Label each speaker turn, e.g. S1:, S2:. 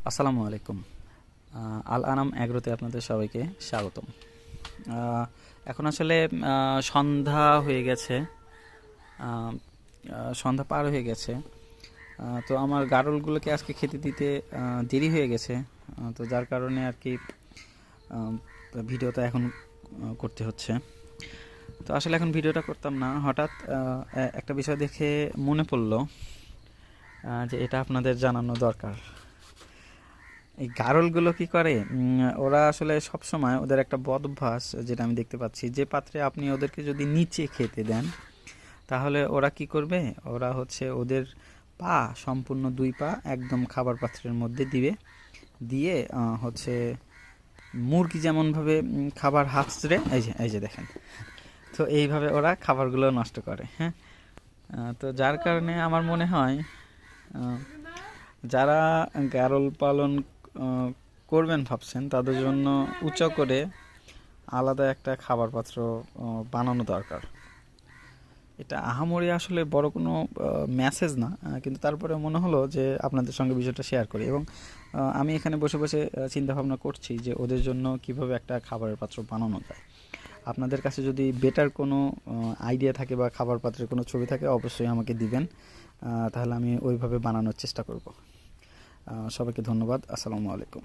S1: আসসালামু আলাইকুম। আল আনাম অ্যাগ্রোতে আপনাদের সবাইকে স্বাগতম। এখন আসলে সন্ধ্যা হয়ে গেছে, আহ, সন্ধ্যা পার হয়ে গেছে। তো আমার গারলগুলোকে আজকে খেতে দিতে দেরি হয়ে গেছে। তো যার কারণে আর কি আহ, ভিডিওটা এখন করতে হচ্ছে। তো আসলে এখন ভিডিওটা করতাম না, হঠাৎ একটা বিষয় দেখে মনে পড়লো যে এটা আপনাদের জানানো দরকার। এই গারলগুলো কি করে, ওরা আসলে সব সময় ওদের একটা বদ অভ্যাস যেটা আমি দেখতে পাচ্ছি, যে পাত্রে আপনি ওদেরকে যদি নিচে খেতে দেন তাহলে ওরা কি করবে, ওরা হচ্ছে ওদের পা সম্পূর্ণ দুই পা একদম খাবার পাত্রের মধ্যে দিবে, দিয়ে হচ্ছে মুরগি যেমনভাবে খাবার হাতড়ে এই যে দেখেন, তো এইভাবে ওরা খাবারগুলো নষ্ট করে। হ্যাঁ, তো যার কারণে আমার মনে হয় আহ, যারা গারল পালন আহ, করবেন ভাবছেন তাদের জন্য উঁচু করে আলাদা একটা খাবার পাত্র বানানো দরকার। এটা আহামরি আসলে বড় কোনো মেসেজ না, কিন্তু তারপরে মনে হলো যে আপনাদের সঙ্গে বিষয়টা শেয়ার করি। এবং আমি এখানে বসে বসে চিন্তা ভাবনা করছি যে ওদের জন্য কিভাবে একটা খাবারের পাত্র বানানো যায়। আপনাদের কাছে যদি বেটার কোনো আইডিয়া থাকে বা খাবার পাত্রের কোনো ছবি থাকে অবশ্যই আমাকে দিবেন, তাহলে আমি ওইভাবে বানানোর চেষ্টা করব। সবাইকে ধন্যবাদ। আসসালামু আলাইকুম।